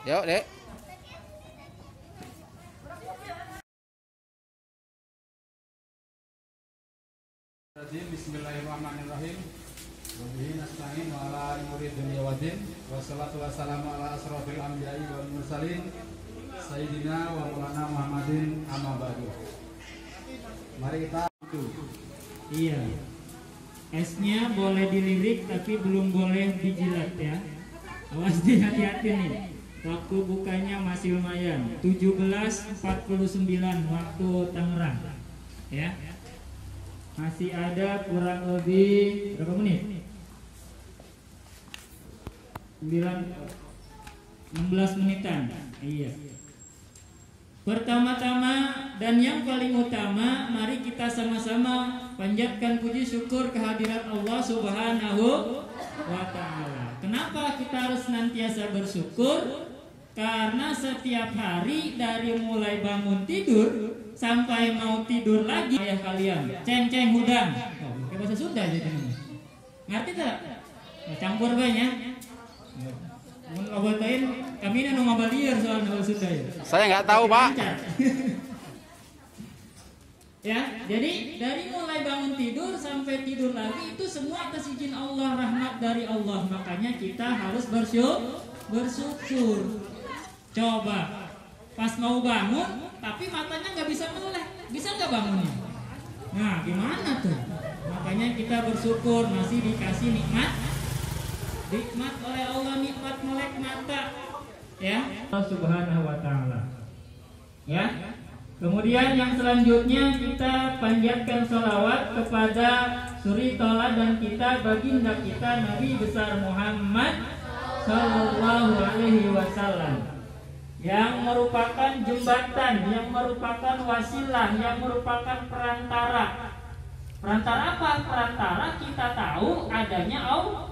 Yuk, Dek. Bismillahirrahmanirrahim. Wabihi nasta'in wa ala umuri dunya waddin. Wassalatu wassalamu ala asrofil anbiya'i wal mursalin Sayyidina wa maulana Muhammadin amma ba'du. Mari kita Iya. Esnya boleh dilirik tapi belum boleh dijilat ya. Awas hati-hati nih. Waktu bukanya masih lumayan. 17.49 waktu Tangerang. Ya. Masih ada kurang lebih berapa menit? 16 menitan. Iya. Pertama-tama dan yang paling utama, mari kita sama-sama panjatkan puji syukur kehadirat Allah Subhanahu wa ta'ala. Kenapa kita harus senantiasa bersyukur? Karena setiap hari dari mulai bangun tidur sampai mau tidur lagi ayah kalian ceng-ceng hudang. Oh, pakai bahasa Sunda aja teman. Ngerti tak? Campur banyak. Mun obatain kami ini nu ngabalieur soal bahasa Sunda ya. Saya nggak tahu, Pak. Ya, jadi dari mulai bangun tidur sampai tidur lagi itu semua atas izin Allah, rahmat dari Allah. Makanya kita harus bersyukur. Coba pas mau bangun tapi matanya nggak bisa melek, bisa nggak bangunnya? Nah, gimana tuh? Makanya kita bersyukur masih dikasih nikmat oleh Allah, nikmat melek mata, ya Allah Subhanahu wa ta'ala. Ya. Kemudian yang selanjutnya kita panjatkan sholawat kepada suri tauladan kita, baginda kita Nabi besar Muhammad Sallallahu Alaihi Wasallam, yang merupakan jembatan, yang merupakan wasilah, yang merupakan perantara. Perantara apa? Perantara kita tahu adanya Allah.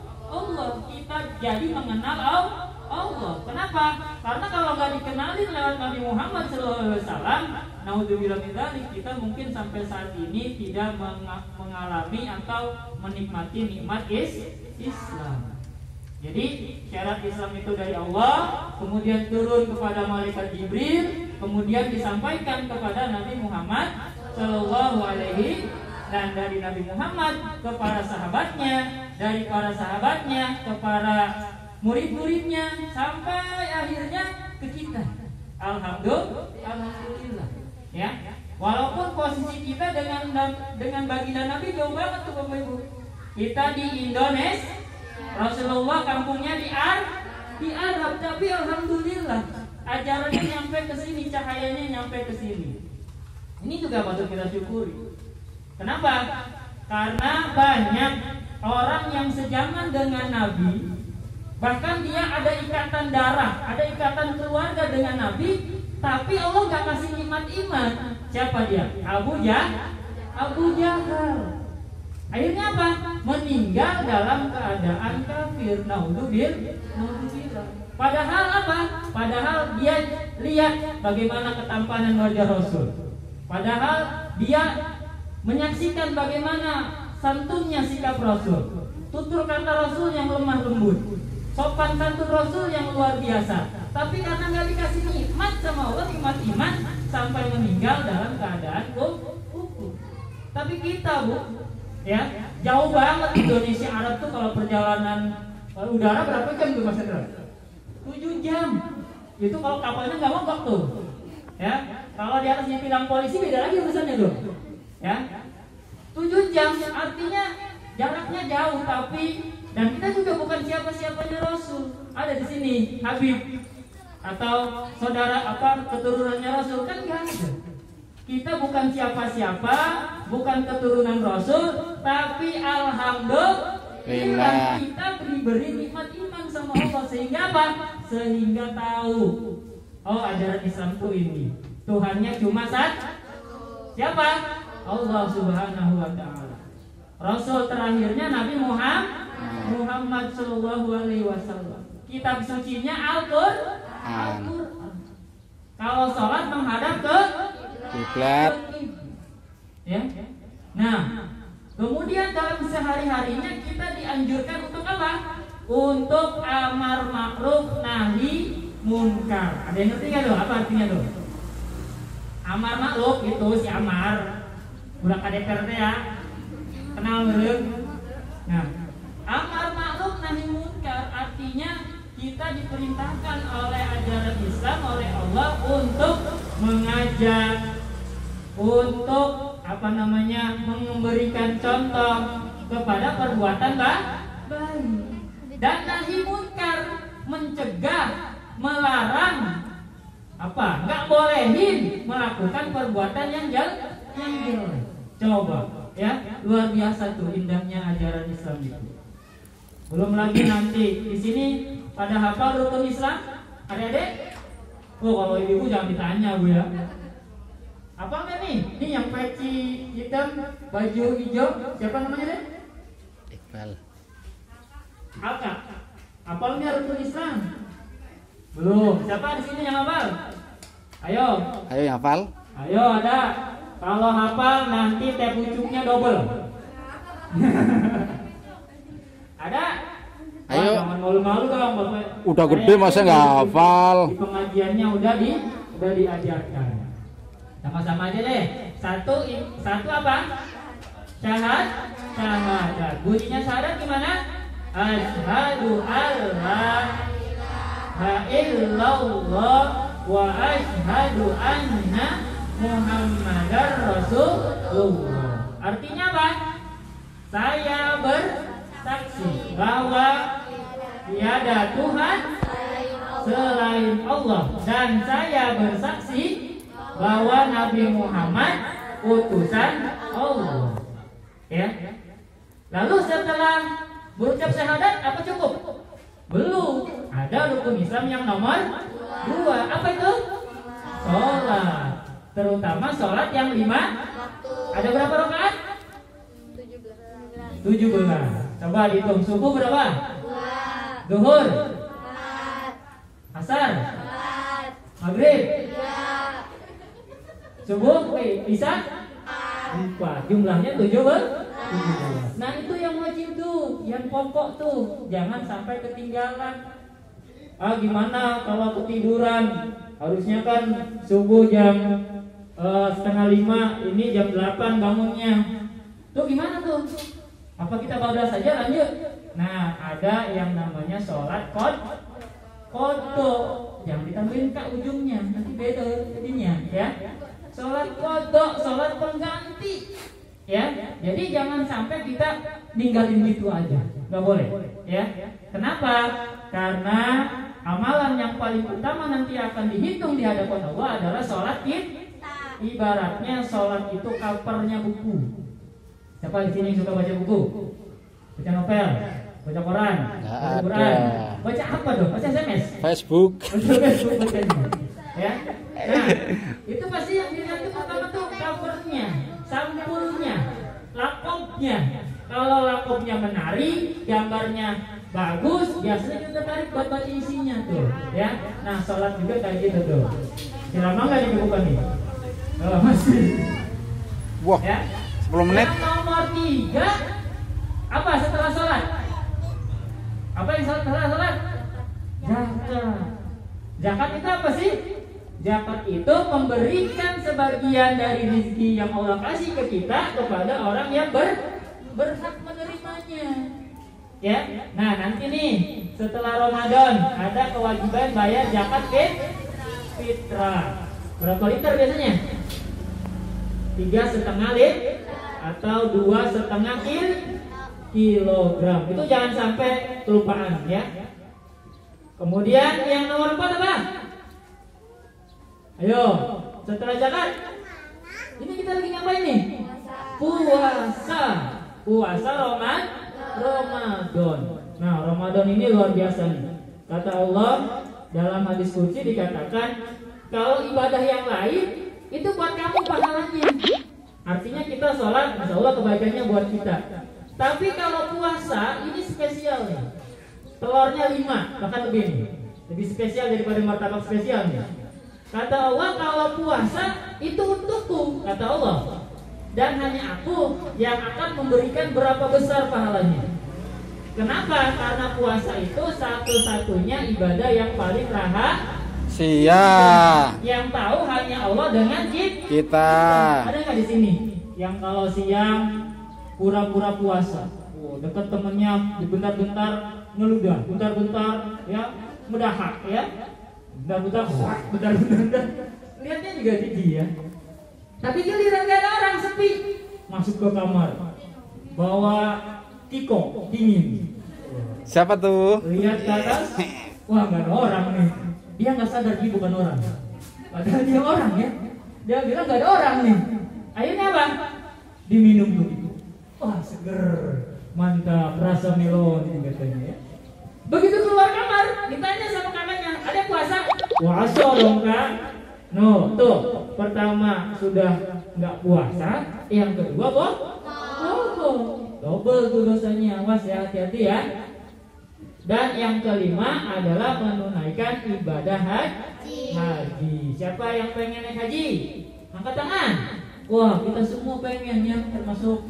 Kita jadi mengenal Allah. Kenapa? Karena kalau nggak dikenalin lewat Nabi Muhammad SAW, naudzubillah min dzalik, kita mungkin sampai saat ini tidak mengalami atau menikmati nikmat Islam. Jadi syarat Islam itu dari Allah, kemudian turun kepada malaikat Jibril, kemudian disampaikan kepada Nabi Muhammad Sallallahu Alaihi, dan dari Nabi Muhammad ke para sahabatnya, dari para sahabatnya ke para murid-muridnya, sampai akhirnya ke kita. Alhamdulillah. Ya, walaupun posisi kita dengan baginda Nabi jauh banget tuh Bapak Ibu. Kita di Indonesia, Rasulullah kampungnya di Arab, tapi alhamdulillah ajarannya nyampe ke sini, cahayanya nyampe ke sini. Ini juga patut kita syukuri. Kenapa? Karena banyak orang yang sejaman dengan Nabi, bahkan dia ada ikatan darah, ada ikatan keluarga dengan Nabi, tapi Allah gak kasih nikmat iman. Siapa dia? Abu Jahal. Akhirnya apa? Meninggal dalam keadaan kafir. Naudzubillah. Padahal apa? Padahal dia lihat bagaimana ketampanan wajah Rasul. Padahal dia menyaksikan bagaimana santunnya sikap Rasul, tutur kata Rasul yang lemah lembut, sopan santun Rasul yang luar biasa. Tapi karena nggak dikasih nikmat sama Allah, nikmat iman, sampai meninggal dalam keadaan kufur. Tapi kita ya jauh banget Indonesia Arab tuh kalau perjalanan udara berapa jam tuh Mas Hendra? 7 jam. Itu kalau kapalnya nggak mogok tuh. Ya, kalau di atasnya tilang polisi beda lagi urusannya tuh. Ya, 7 jam artinya jaraknya jauh, tapi dan kita juga bukan siapa-siapanya Rasul. Ada di sini Habib atau saudara keturunannya Rasul, kan nggak ada. Kita bukan siapa-siapa, bukan keturunan Rasul, tapi alhamdulillah kita diberi nikmat iman sama Allah. Sehingga apa? Sehingga tahu, oh ajaran Islam itu ini, Tuhannya cuma satu. Siapa? Allah Subhanahu wa ta'ala. Rasul terakhirnya Nabi Muhammad Sallallahu Alaihi Wasallam. Kitab sucinya Al-Qur'an. Kalau sholat menghadap ke kiblat. Ya. Nah, kemudian dalam sehari-harinya kita dianjurkan untuk apa? Untuk amar ma'ruf nahi munkar. Ada yang ngerti nggak tuh? Apa artinya tuh? Amar ma'ruf itu si Amar, budak KDPR teh ya. Kenal belum? Nah, amar ma'ruf nahi munkar artinya kita diperintahkan oleh ajaran Islam oleh Allah untuk mengajak, untuk memberikan contoh kepada perbuatan baik. Dan nahi munkar mencegah, melarang nggak bolehin melakukan perbuatan yang jelek. Coba ya, luar biasa tuh indahnya ajaran Islam itu. Belum lagi nanti di sini pada hafal rukun Islam, adik-adik? Oh, kalau ibu jangan ditanya Bu ya. Apa enggak nih? Ini yang peci hitam, baju hijau, siapa namanya deh? Iqbal. Apa? Hafalnya rukun Islam? Belum. Siapa di sini yang hafal? Ayo. Ayo yang hafal. Ayo ada. Kalau hafal nanti teh pucuknya double. Ada? Ayo. Jangan malu-malu dong Bapak. Udah gede masa nggak hafal? Di pengajiannya udah diajarkan. Sama-sama aja deh. Satu apa? Syahadat. Bunyinya syahadat gimana? Asyhadu alla ilaha illallah wa asyhadu anna Muhammadar Rasulullah. Artinya apa? Saya bersaksi bahwa tiada Tuhan selain Allah, dan saya bersaksi bahwa Nabi Muhammad utusan Allah. Ya. Lalu setelah berucap syahadat apa cukup? Belum. Ada rukun Islam yang nomor 2. Apa itu? Sholat. Terutama sholat yang 5. Ada berapa rakaat? 17. Coba dihitung. Subuh berapa? 2. Zuhur? 4. Asar? 4. Maghrib? 3. Subuh? Isya? 4. Jumlahnya 17. Nah itu yang wajib tuh, yang pokok tuh, jangan sampai ketinggalan. Gimana kalau ketiduran? Harusnya kan subuh jam 4:30, ini jam 8 bangunnya. Tuh gimana tuh? Apa kita bablas saja lanjut? Nah ada yang namanya sholat kodok, jangan ditambahin ke ujungnya, nanti beda jadinya ya. Sholat kodok, sholat pengganti. Ya, jadi jangan sampai kita ninggalin gitu aja, nggak boleh. Ya, kenapa? Karena amalan yang paling utama nanti akan dihitung di hadapan Allah adalah sholat ibaratnya sholat itu covernya buku. Siapa di sini suka baca buku? Baca novel, baca koran, baca Quran, baca apa dong? Baca SMS, Facebook. Facebook bacanya. Ya, nah itu pasti yang dilihat itu pertama tuh covernya, sampulnya, lakopnya. Kalau lakopnya menarik, gambarnya bagus, biasanya kita tarik buat baca isinya tuh, ya. Nah, sholat juga kayak gitu tuh. Lama nggak dibuka nih? Oh, masih. Wah, ya. 10 menit. Yang nomor 3 apa setelah sholat? Apa yang setelah sholat? Zakat. Zakat itu apa sih? Zakat itu memberikan sebagian dari rezeki yang Allah kasih ke kita kepada orang yang berhak menerimanya. Ya, nah nanti nih setelah Ramadan ada kewajiban bayar zakat fitrah. Berapa liter biasanya? 3,5 liter atau 2,5 kilogram. Itu jangan sampai kelupaan ya. Kemudian yang nomor 4 apa? Ayo, setelah zakat. Ini kita lagi ngapain nih? Puasa. Puasa Ramadan. Nah, Ramadan ini luar biasa nih. Kata Allah dalam hadis qudsi dikatakan, kalau ibadah yang lain itu buat kamu pahalanya. Artinya kita sholat, insya Allah kebaikannya buat kita. Tapi kalau puasa ini spesial nih. Telurnya 5, bahkan lebih nih. Lebih spesial daripada martabak spesial nih. Kata Allah, kalau puasa itu untukku, kata Allah. Dan hanya aku yang akan memberikan berapa besar pahalanya. Kenapa? Karena puasa itu satu-satunya ibadah yang paling Sia. yang tahu hanya Allah dengan Kita. Ada nggak di sini yang kalau siang pura-pura puasa, dekat temennya, bentar-bentar ngeludah, bentar-bentar ya mudahak ya, bentar-bentar lihatnya juga jijik ya. Tapi giliran gak ada orang, sepi, masuk ke kamar bawa tiko dingin. Siapa tuh? Lihat ke atas, wah gak ada orang nih. Dia nggak sadar dia bukan orang, padahal dia orang ya. Dia bilang gak ada orang nih. Akhirnya apa? Diminum dulu. Wah seger, mantap, rasa melon katanya ya. Begitu keluar kamar, ditanya sama kakaknya, ada puasa? Puasa dong kak. No, tuh pertama sudah nggak puasa, yang kedua double tuh dosanya. Awas ya, hati-hati ya. Dan yang kelima adalah menunaikan ibadah haji. Siapa yang pengen naik haji? Angkat tangan. Wah, kita semua pengen ya, termasuk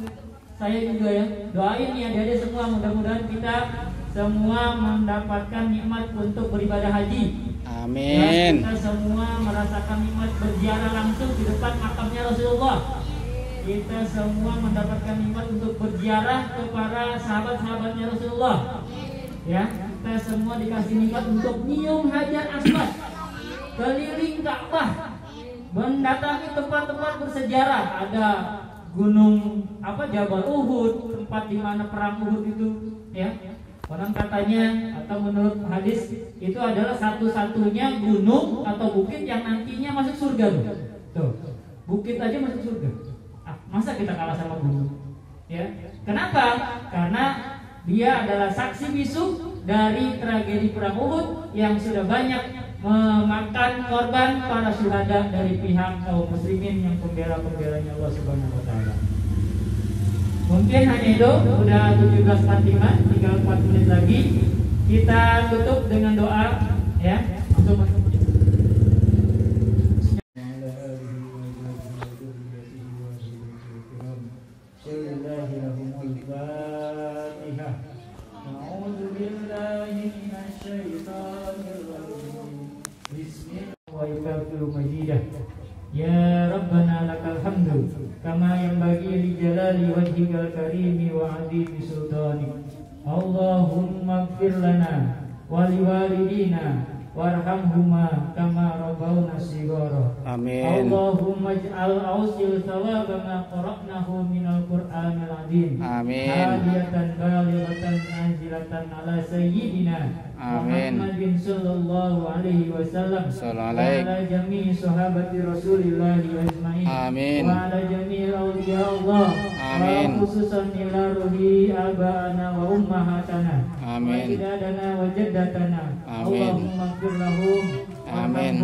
saya juga ya. Doain ya adik-adik semua, mudah-mudahan kita semua mendapatkan nikmat untuk beribadah haji. Amin. Ya, kita semua merasakan nikmat berziarah langsung di depan makamnya Rasulullah. Kita semua mendapatkan nikmat untuk berziarah kepada sahabat-sahabatnya Rasulullah. Ya, kita semua dikasih nikmat untuk nyium Hajar Aswad, keliling Ka'bah, mendatangi tempat-tempat bersejarah. Ada gunung Jabal Uhud, tempat di mana perang Uhud itu, ya. Orang katanya atau menurut hadis itu adalah satu-satunya gunung atau bukit yang nantinya masuk surga loh. Tuh, bukit aja masuk surga. Masa kita kalah sama gunung? Ya. Kenapa? Karena dia adalah saksi bisu dari tragedi perang Uhud yang sudah banyak memakan korban para syuhada dari pihak kaum muslimin yang pembela-pembelanya Allah Subhanahu wa taala. Mungkin hanya itu, udah 17.45, tinggal 4 menit lagi. Kita tutup dengan doa ya. Untuk Ya Rabbana lakal hamdu kama yanbaghi li jalali wajhikal karimi wa 'azimi sultanik. Allahumma ighfir lana wa liwalidina warhamhuma kama rabbawna shighara. Amin. Allahumma ij'al awsil thawaba ma qara'nahu minal Qur'anil 'azim. Amin. Hadiyatan balighatan anzilatan ala sayyidina Muhammadin sallallahu alaihi wasallam wa ala jami'i sahabati Rasulillah ajma'in. Amin. Wa ala jami'il awliya Allah. Amin. Wa khususan ila ruhi abana wa ummahatana. Amin. Wa jadadana wa jaddatana. Amin. Allahumma ighfir lahum Amin.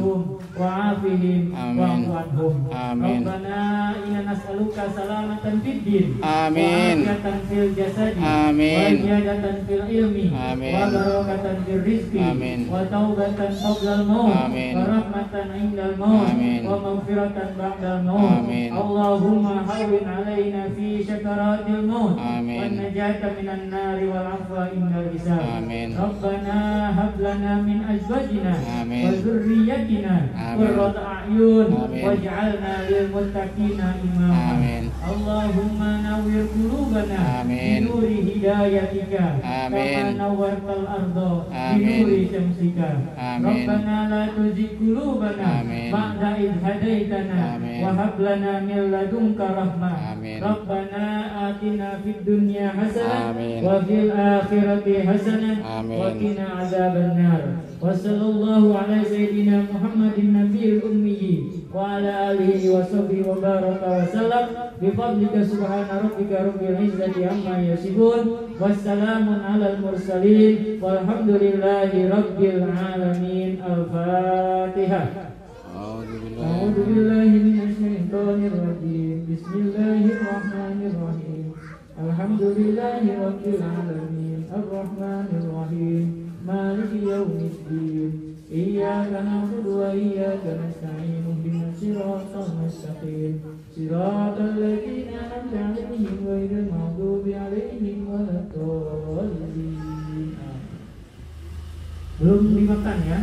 wa'afihim wa'fu anhum. Amin. Rabbana inna nas'aluka salamatan fid din. Amin. Wa afiyatan fil jasadi. Amin. Wa ziyadatan fil ilmi. Amin. Wa barakatan fil rizqi. Amin. Wa taubatan qablal maut. Amin. Wa rahmatan indal maut. Amin. Wa maghfiratan ba'dal maut. Amin. Allahumma hawwin alaina fi syakaratil maut. Amin. Wa najata minan nari wal afwa indal hisab. Amin. Rabbana hab lana min azwajina Amin. wa dzurriyyatina Amin. qurrata a'yun Amin. waj'alna lil muttaqina imama. Amin. Allahumma nawwir qulubana Amin. bi nuri hidayatika Amin. kama nawwartal arda bi Amin. nuri syamsika. Amin. Rabbana la tuzigh qulubana Amin. ba'da idh hadaitana Amin. wa hab lana min ladunka rahmah. Amin. Rabbana atina fid dunya hasanah Amin. wa fil akhirati hasanah Amin. wa qina adzabannar. Wa sallallahu ala sayyidina Muhammadin nabiyil ummi wa ala alihi wa sahbihi wa baraka wa sallam bi fadlika subhana rabbika rabbil izzati amma yasifun wassalamun alal mursalin walhamdulillahi rabbil alamin. Al-Fatihah. A'udzu billahi minasy syaithanir rajim. Bismillahirrahmanirrahim. Alhamdulillahi rabbil alamin. Arrahmanir rahim. Maliki yaumiddin. Iyyaka na'budu wa iyyaka nasta'in. Ihdinas siratal mustaqim. Siratal ladzina an'amta 'alaihim ghairil maghdubi 'alaihim waladdallin. Belum dimakan ya.